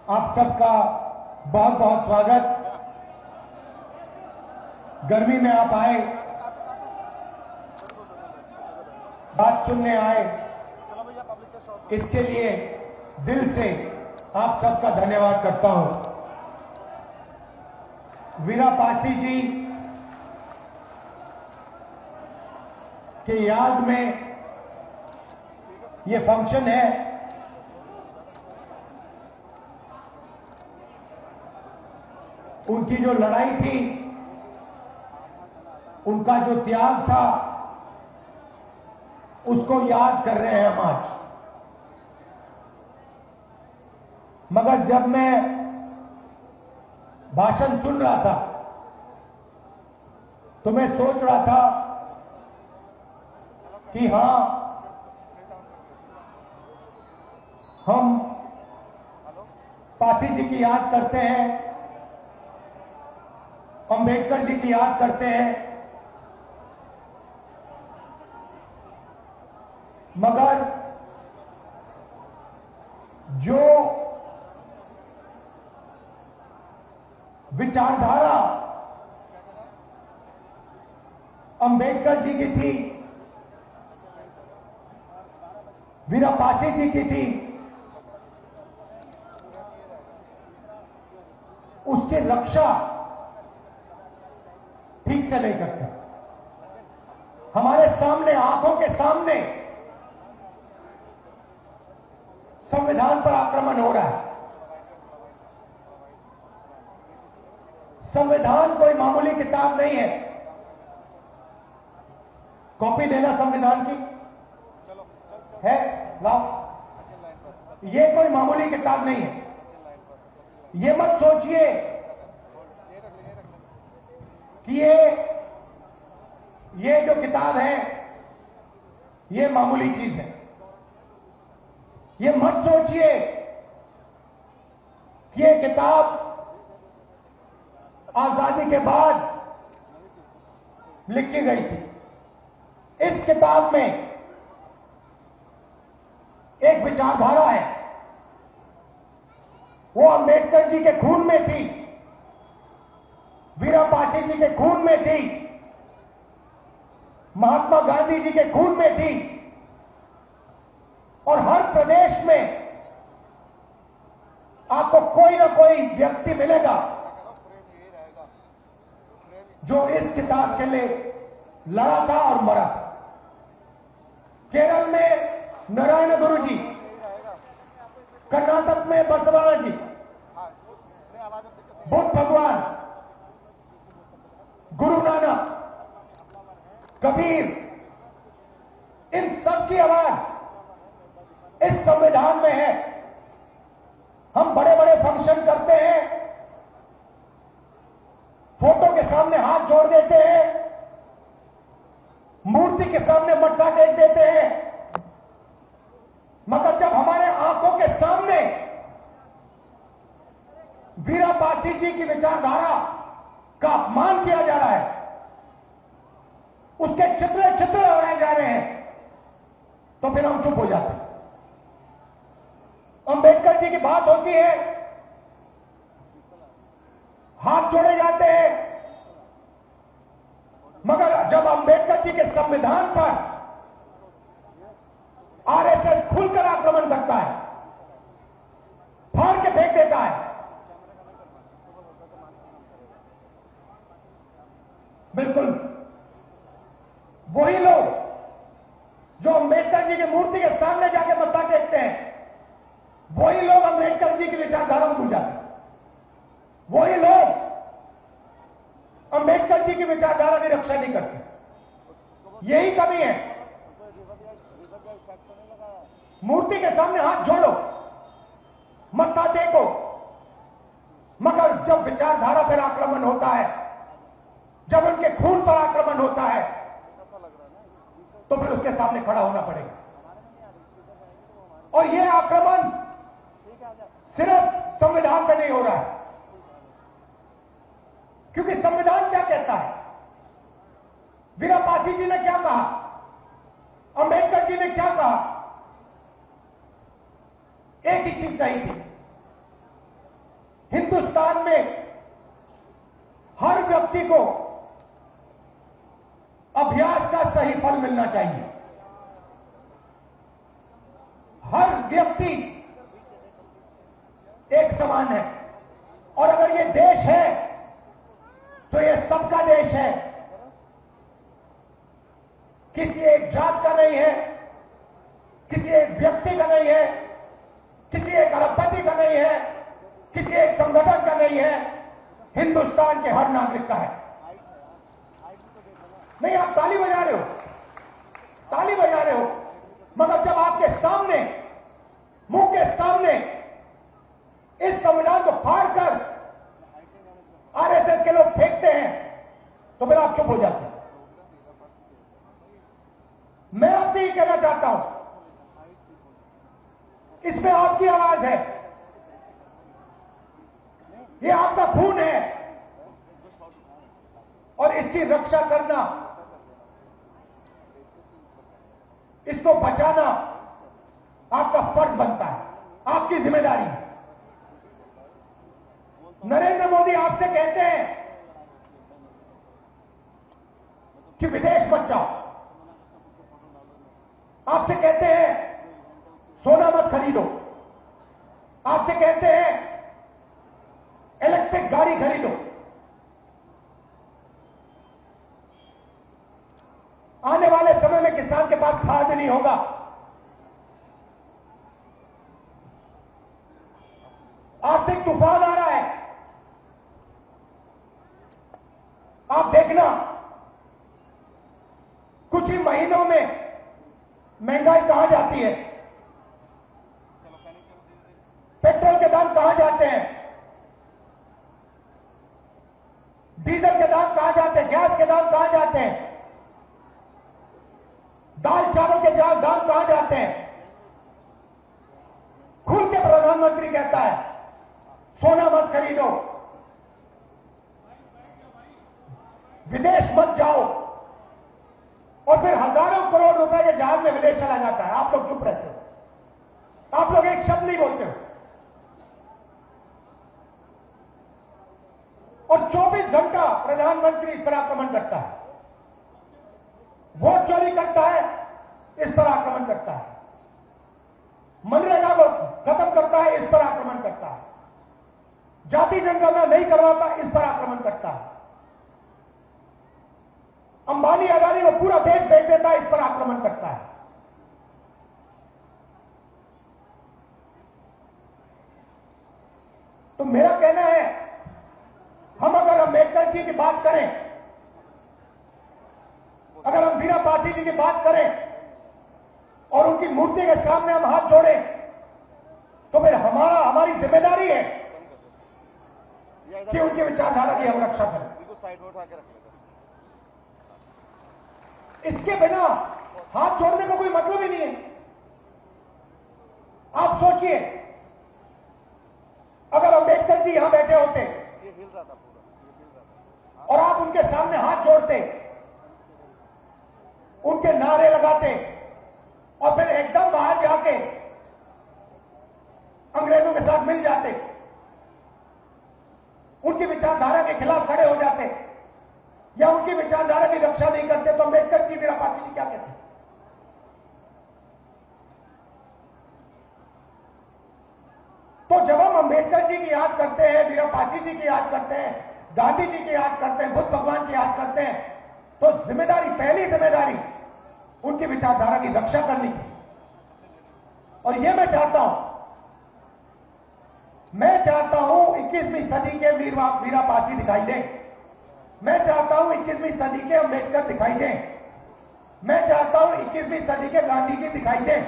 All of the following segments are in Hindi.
आप सबका बहुत बहुत स्वागत। गर्मी में आप आए, बात सुनने आए, इसके लिए दिल से आप सबका धन्यवाद करता हूं। वीरा पासी जी के याद में ये फंक्शन है। उनकी जो लड़ाई थी, उनका जो त्याग था, उसको याद कर रहे हैं हम आज। मगर जब मैं भाषण सुन रहा था तो मैं सोच रहा था कि हां, हम पासी जी की याद करते हैं, अंबेडकर जी की याद करते हैं, मगर जो विचारधारा अंबेडकर जी की थी, वीरा पासी जी की थी, उसकी रक्षा ठीक से नहीं करते। हमारे सामने, आंखों के सामने संविधान पर आक्रमण हो रहा है। संविधान कोई मामूली किताब नहीं है। कॉपी देना संविधान की है, लाओ। ये कोई मामूली किताब नहीं है। ये मत सोचिए कि ये जो किताब है ये मामूली चीज है। ये मत सोचिए कि ये किताब आजादी के बाद लिखी गई थी। इस किताब में एक विचारधारा है, वो अंबेडकर जी के खून में थी, वीरा पासी जी के खून में थी, महात्मा गांधी जी के खून में थी। और हर प्रदेश में आपको कोई ना कोई व्यक्ति मिलेगा जो इस किताब के लिए लड़ा था और मरा था। केरल में नारायण गुरु जी, कर्नाटक में बसवाड़ा जी, बुद्ध भगवान, गुरु नानक, कबीर, इन सब की आवाज इस संविधान में है। हम बड़े बड़े फंक्शन करते हैं, फोटो के सामने हाथ जोड़ देते हैं, मूर्ति के सामने मत्था टेक देते हैं, मगर जब हमारे आंखों के सामने वीरा पासी जी की विचारधारा का अपमान किया जा रहा है, उसके चित्र चित्र उड़ाए जा रहे हैं, तो फिर हम चुप हो जाते हैं। अंबेडकर जी की बात होती है, हाथ जोड़े जाते हैं, मगर जब अंबेडकर जी के संविधान पर आरएसएस खुलकर आक्रमण करता है, फाड़ के फेंक देता है, बिल्कुल वही लोग जो अंबेडकर जी की मूर्ति के सामने जाके मत्था टेकते हैं, वही लोग अंबेडकर जी की विचारधारा को भूल जाते हैं। वही लोग अंबेडकर जी की विचारधारा की रक्षा नहीं करते। यही कमी है। मूर्ति के सामने हाथ जोड़ो, मत्था टेको, मगर जब विचारधारा पर आक्रमण होता है, जब उनके खून पर आक्रमण होता है, तो फिर उसके सामने खड़ा होना पड़ेगा। और यह आक्रमण सिर्फ संविधान पे नहीं हो रहा है, क्योंकि संविधान क्या कहता है? वीरा पासी जी ने क्या कहा, अंबेडकर जी ने क्या कहा? एक ही चीज कही थी हिंदुस्तान में हर व्यक्ति को अभ्यास का सही फल मिलना चाहिए। हर व्यक्ति एक समान है, और अगर ये देश है तो ये सबका देश है। किसी एक जात का नहीं है, किसी एक व्यक्ति का नहीं है, किसी एक अरबपति का नहीं है, किसी एक संगठन का नहीं है, हिंदुस्तान के हर नागरिक का है। नहीं, आप ताली बजा रहे हो, ताली बजा रहे हो, मगर जब आपके सामने, मुंह के सामने इस संविधान को फाड़कर आरएसएस के लोग फेंकते हैं तो फिर आप चुप हो जाते हैं। मैं आपसे ये कहना चाहता हूं, इसमें आपकी आवाज है, ये आपका खून है, और इसकी रक्षा करना, इसको बचाना आपका फर्ज बनता है, आपकी जिम्मेदारी है। नरेंद्र मोदी आपसे कहते हैं कि विदेश मत जाओ, आपसे कहते हैं सोना मत खरीदो, आपसे कहते हैं इलेक्ट्रिक गाड़ी खरीदो। आने वाले समय में किसान के पास खाद नहीं होगा। आर्थिक तूफान आ रहा है, आप देखना कुछ ही महीनों में महंगाई कहां जाती है, पेट्रोल के दाम कहां जाते हैं, डीजल के दाम कहां जाते हैं, गैस के दाम कहां जाते हैं, दाल चावल के दाम कहां जाते हैं। खुल के प्रधानमंत्री कहता है सोना मत खरीदो, विदेश मत जाओ, और फिर हजारों करोड़ रुपए के जहाज में विदेश चला जाता है। आप लोग चुप रहते हो, आप लोग एक शब्द नहीं बोलते हो, और 24 घंटा प्रधानमंत्री इस पर आक्रमण करता है, वोट चोरी करता है, इस पर आक्रमण करता है, मनरेगा को खत्म करता है, इस पर आक्रमण करता है, जाति जनगणना नहीं करवाता, इस पर आक्रमण करता है, अंबानी अदानी को पूरा देश बेच देता है, इस पर आक्रमण करता है। तो मेरा कहना है, हम अगर अम्बेडकर जी की बात करें, अगर हम वीरा पासी जी की बात करें और उनकी मूर्ति के सामने हम हाथ जोड़ें, तो फिर हमारी जिम्मेदारी है कि उनकी विचारधारा की हम रक्षा करें। इसके बिना हाथ जोड़ने का कोई मतलब ही नहीं है। आप सोचिए, अगर अम्बेडकर जी यहां बैठे होते और आप उनके सामने हाथ जोड़ते, उनके नारे लगाते, और फिर एकदम बाहर जाके अंग्रेजों के साथ मिल जाते, उनकी विचारधारा के खिलाफ खड़े हो जाते, या उनकी विचारधारा की रक्षा नहीं करते, तो अम्बेडकर जी, वीरा पासी जी क्या कहते? तो जब हम अम्बेडकर जी की याद करते हैं, वीरा पासी जी की याद करते हैं, गांधी जी की याद करते हैं, बुद्ध भगवान की याद करते हैं, तो जिम्मेदारी, पहली जिम्मेदारी उनकी विचारधारा की रक्षा करने की। और यह मैं चाहता हूं 21वीं सदी के वीरा पासी दिखाई दें, मैं चाहता हूं 21वीं सदी के अम्बेडकर दिखाई दें, मैं चाहता हूं 21वीं सदी के गांधी जी दिखाई दें।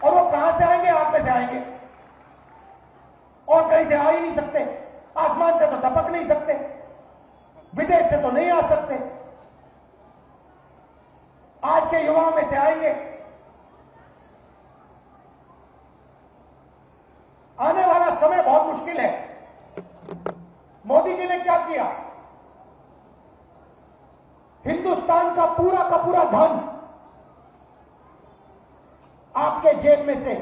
और वो कहां से आएंगे? आप में से आएंगे, और कहीं से आ ही नहीं सकते, आसमान से तो टपक नहीं सकते, विदेश से तो नहीं आ सकते, आज के युवाओं में से आएंगे। आने वाला समय बहुत मुश्किल है। मोदी जी ने क्या किया? हिंदुस्तान का पूरा धन आपके जेब में से,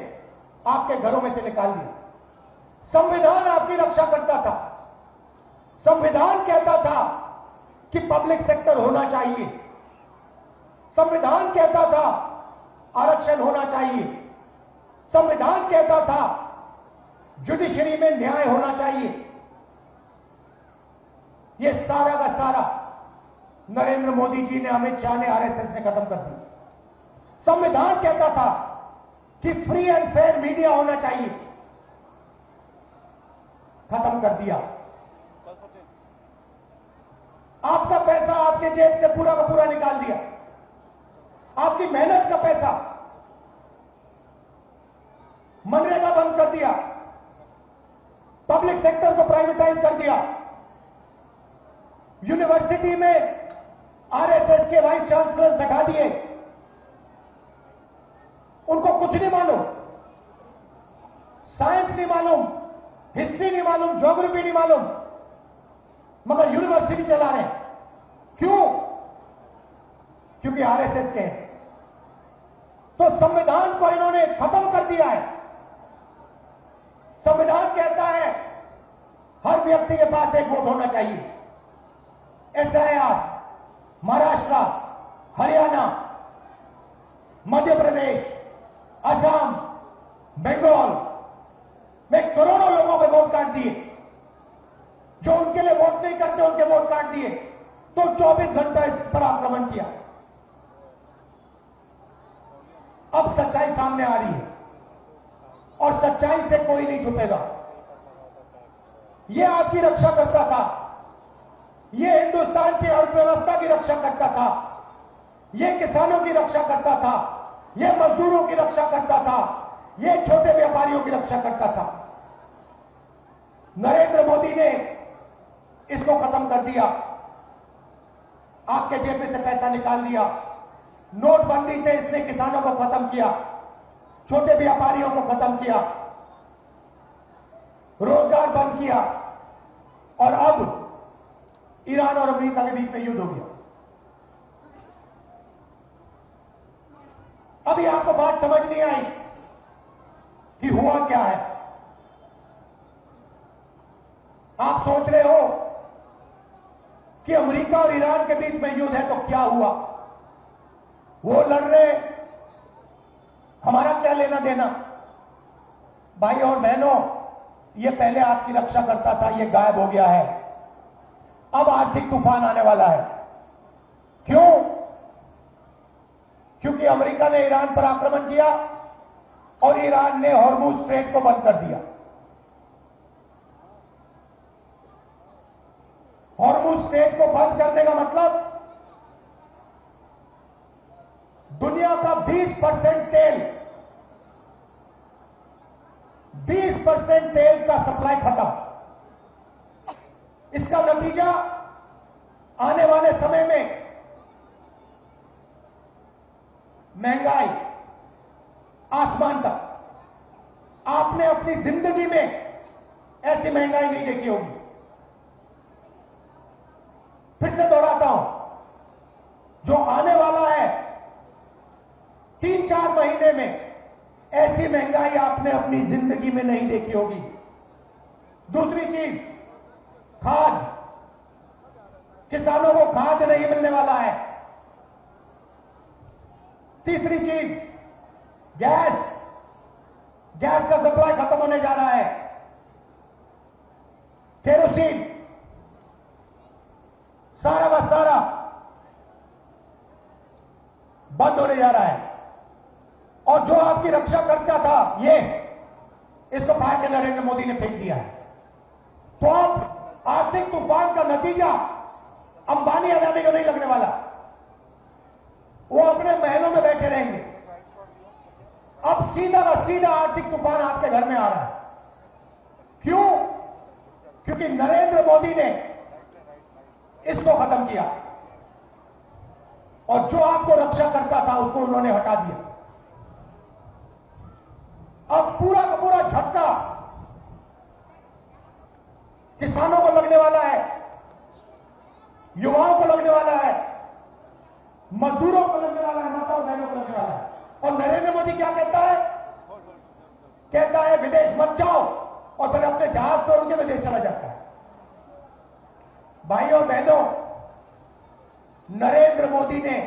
आपके घरों में से निकाल लिया, संविधान आपकी रक्षा करता था। संविधान कहता था कि पब्लिक सेक्टर होना चाहिए। संविधान कहता था आरक्षण होना चाहिए। संविधान कहता था जुडिशरी में न्याय होना चाहिए। ये सारा का सारा नरेंद्र मोदी जी ने, अमित शाह ने, आरएसएस ने खत्म कर दिया। संविधान कहता था कि फ्री एंड फेयर मीडिया होना चाहिए, खत्म कर दिया। आपका पैसा आपके जेब से पूरा का पूरा निकाल दिया। आपकी मेहनत का पैसा, मनरेगा बंद कर दिया, पब्लिक सेक्टर को प्राइवेटाइज कर दिया। यूनिवर्सिटी में आरएसएस के वाइस चांसलर दिखा दिए, उनको कुछ नहीं मालूम, साइंस नहीं मालूम, हिस्ट्री नहीं मालूम, ज्योग्राफी नहीं मालूम, मगर यूनिवर्सिटी चला रहे हैं। क्यों? क्योंकि आरएसएस के हैं। तो संविधान को इन्होंने खत्म कर दिया है। संविधान कहता है हर व्यक्ति के पास एक वोट होना चाहिए। एसआईआर महाराष्ट्र, हरियाणा, मध्य प्रदेश, असम, बंगाल में करोड़ों लोगों के वोट काट दिए। जो उनके लिए वोट नहीं करते उनके वोट काट दिए। तो 24 घंटा इस पर आक्रमण किया। अब सच्चाई सामने आ रही है और सच्चाई से कोई नहीं छुपेगा। यह आपकी रक्षा करता था, यह हिंदुस्तान की अर्थव्यवस्था की रक्षा करता था, यह किसानों की रक्षा करता था, यह मजदूरों की रक्षा करता था, यह छोटे व्यापारियों की रक्षा करता था। नरेंद्र मोदी ने इसको खत्म कर दिया। आपके जेब में से पैसा निकाल दिया। नोटबंदी से इसने किसानों को खत्म किया, छोटे व्यापारियों को खत्म किया, रोजगार बंद किया और अब ईरान और अमेरिका के बीच में युद्ध हो गया। अभी आपको बात समझ नहीं आई कि हुआ क्या है। आप सोच रहे हो कि अमेरिका और ईरान के बीच में युद्ध है तो क्या हुआ, वो लड़ रहे, हमारा क्या लेना देना। भाई और बहनों, ये पहले आपकी रक्षा करता था, ये गायब हो गया है। अब आर्थिक तूफान आने वाला है। क्यों? क्योंकि अमेरिका ने ईरान पर आक्रमण किया और ईरान ने हॉर्मुज स्ट्रेट को बंद कर दिया। हॉर्मुज स्ट्रेट को बंद करने का मतलब दुनिया का 20% तेल, 20% तेल का सप्लाई खत्म। इसका नतीजा आने वाले समय में महंगाई आसमान तक। आपने अपनी जिंदगी में ऐसी महंगाई नहीं देखी होगी। फिर से दोहराता हूं, जो आने वाला है 3-4 महीने में ऐसी महंगाई आपने अपनी जिंदगी में नहीं देखी होगी। दूसरी चीज, खाद, किसानों को खाद नहीं मिलने वाला है। तीसरी चीज, गैस, गैस का सप्लाई खत्म होने जा रहा है। केरोसिन, सारा का सारा बंद होने जा रहा है। और जो आपकी रक्षा करता था, ये इसको फाड़ के नरेंद्र मोदी ने फेंक दिया है। तो अब आर्थिक तूफान का नतीजा अंबानी अदानी को नहीं लगने वाला। वो अपने महलों में बैठे रहेंगे। अब सीधा का सीधा आर्थिक तूफान आपके घर में आ रहा है। क्यों? क्योंकि नरेंद्र मोदी ने इसको खत्म किया और जो आपको रक्षा करता था उसको उन्होंने हटा दिया। अब पूरा का पूरा झटका किसानों को लगने वाला है, युवाओं को लगने वाला है, मजदूरों को लगने वाला है, माताओं बहनों को लगने वाला है। और नरेंद्र मोदी क्या कहता है? कहता है विदेश मत जाओ, और फिर अपने जहाज पर उनके विदेश चला जाता है। भाइयों बहनों, नरेंद्र मोदी ने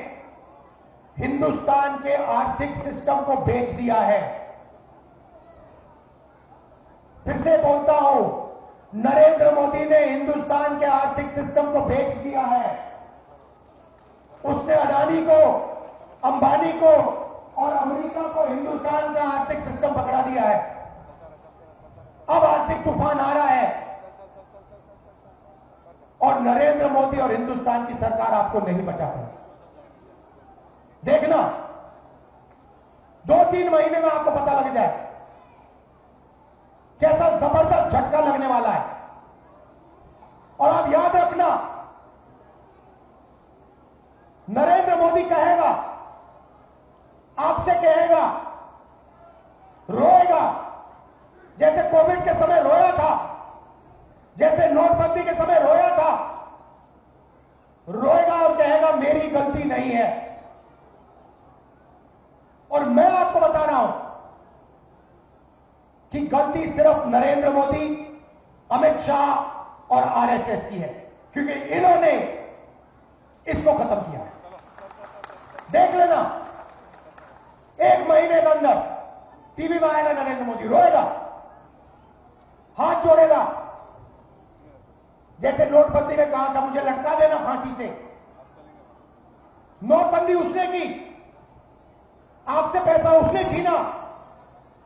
हिंदुस्तान के आर्थिक सिस्टम को बेच दिया है। फिर से बोलता हूं, नरेंद्र मोदी ने हिंदुस्तान के आर्थिक सिस्टम को बेच दिया है। उसने अडानी को, अंबानी को और अमेरिका को हिंदुस्तान का आर्थिक सिस्टम पकड़ा दिया है। अब आर्थिक तूफान आ रहा है और नरेंद्र मोदी और हिंदुस्तान की सरकार आपको नहीं बचा पाई। देखना, 2-3 महीने में आपको पता लग जाए कैसा जबरदस्त झटका लगने वाला है। और आप याद रखना, नरेंद्र मोदी कहेगा, आपसे कहेगा, रोएगा, जैसे कोविड के समय रोया था, जैसे नोटबंदी के समय रोया था, रोएगा और कहेगा मेरी गलती नहीं है। और मैं आपको बता रहा हूं कि गलती सिर्फ नरेंद्र मोदी, अमित शाह और आरएसएस की है, क्योंकि इन्होंने इसको खत्म किया है। देख लेना, 1 महीने के अंदर टीवी में आएगा नरेंद्र मोदी, रोएगा, हाथ जोड़ेगा, जैसे नोटबंदी में कहा था मुझे लटका देना फांसी से। नोटबंदी उसने की, आपसे पैसा उसने छीना,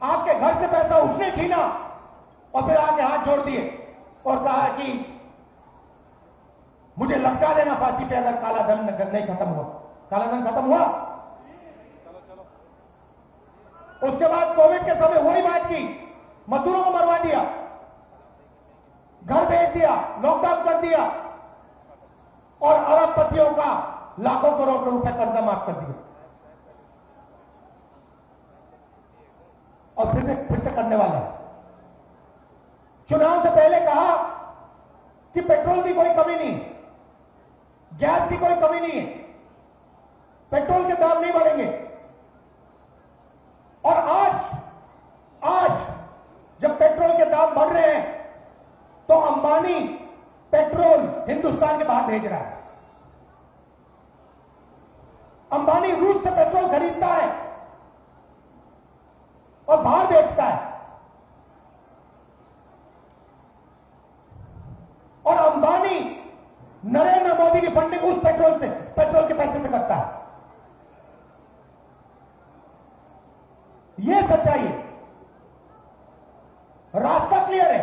आपके घर से पैसा उसने छीना और फिर आके हाथ जोड़ दिए और कहा कि मुझे लटका देना फांसी पे अगर काला धन नहीं खत्म हुआ। काला धन खत्म हुआ? उसके बाद कोविड के समय वही बात की, मजदूरों को मरवा दिया, घर भेज दिया, लॉकडाउन कर दिया और अरबपतियों का लाखों करोड़ रुपए कर्जा माफ कर दिया। और फिर से करने वाला है। चुनाव से पहले कहा कि पेट्रोल की कोई कमी नहीं, गैस की कोई कमी नहीं है, पेट्रोल के दाम नहीं बढ़ेंगे। और आज जब पेट्रोल के दाम बढ़ रहे हैं तो अंबानी पेट्रोल हिंदुस्तान के बाहर भेज रहा है। अंबानी रूस से पेट्रोल खरीदता है और बाहर बेचता है। और अंबानी नरेंद्र मोदी की फंडिंग उस पेट्रोल के पैसे से करता है। यह सच्चाई है। रास्ता क्लियर है,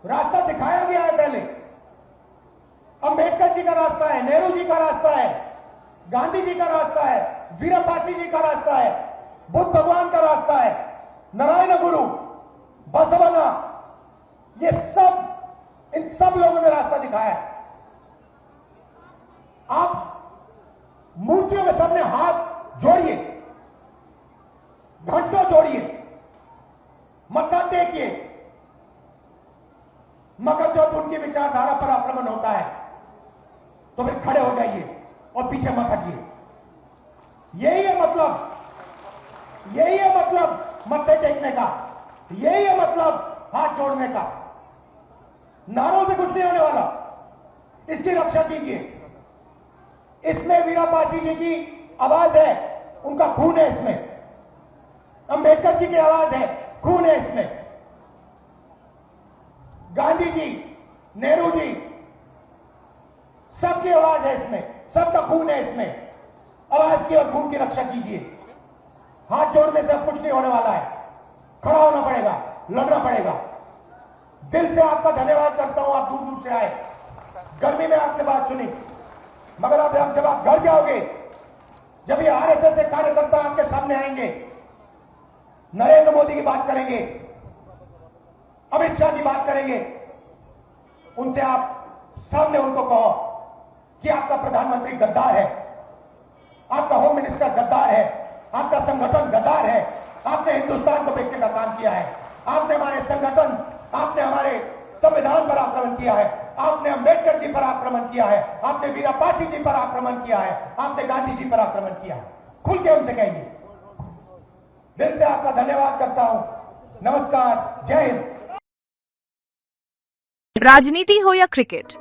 रास्ता दिखाया गया है पहले। अंबेडकर जी का रास्ता है, नेहरू जी का रास्ता है, गांधी जी का रास्ता है, वीरपासी जी का रास्ता है, बुद्ध भगवान का रास्ता है, नारायण गुरु, बसवना, ये सब, इन सब लोगों ने रास्ता दिखाया है। आप मूर्तियों के सामने हाथ जोड़िए, घंटों जोड़िए, मत्था टेकिए, मगर जब उनकी विचारधारा पर आक्रमण होता है तो फिर खड़े हो जाइए और पीछे मत हटिए। यही है मतलब, यही है मतलब मत्थे टेकने का, यही है मतलब हाथ जोड़ने का। नारों से कुछ नहीं होने वाला, इसकी रक्षा कीजिए। इसमें वीरापासी जी की आवाज है, उनका खून है इसमें। अंबेडकर जी की आवाज है, खून है इसमें। गांधी जी, नेहरू जी, सबकी आवाज है इसमें, सबका खून है इसमें। आवाज की और खून की रक्षा कीजिए। हाथ जोड़ने से अब कुछ नहीं होने वाला है, खड़ा होना पड़ेगा, लड़ना पड़ेगा। दिल से आपका धन्यवाद करता हूं, आप दूर दूर से आए, गर्मी में आपने बात सुनी, मगर अब जब आप घर जाओगे, जब ये आरएसएस के कार्यकर्ता आपके सामने आएंगे, नरेंद्र मोदी की बात करेंगे, अमित शाह की बात करेंगे, उनसे आप सामने उनको कहो कि आपका प्रधानमंत्री गद्दार है, आपका होम मिनिस्टर गद्दार है, आपका संगठन गद्दार है, आपने हिंदुस्तान को बेचने का काम किया है, आपने हमारे संगठन, आपने हमारे संविधान पर आक्रमण किया है, आपने अंबेडकर जी पर आक्रमण किया है, आपने वीरापासी जी पर आक्रमण किया है, आपने गांधी जी पर आक्रमण किया है। खुल के उनसे कहिए। दिल से आपका धन्यवाद करता हूं। नमस्कार, जय हिंद। राजनीति हो या क्रिकेट,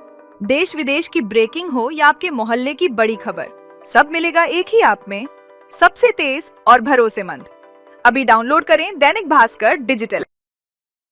देश विदेश की ब्रेकिंग हो या आपके मोहल्ले की बड़ी खबर, सब मिलेगा एक ही ऐप में, सबसे तेज और भरोसेमंद। अभी डाउनलोड करें दैनिक भास्कर डिजिटल।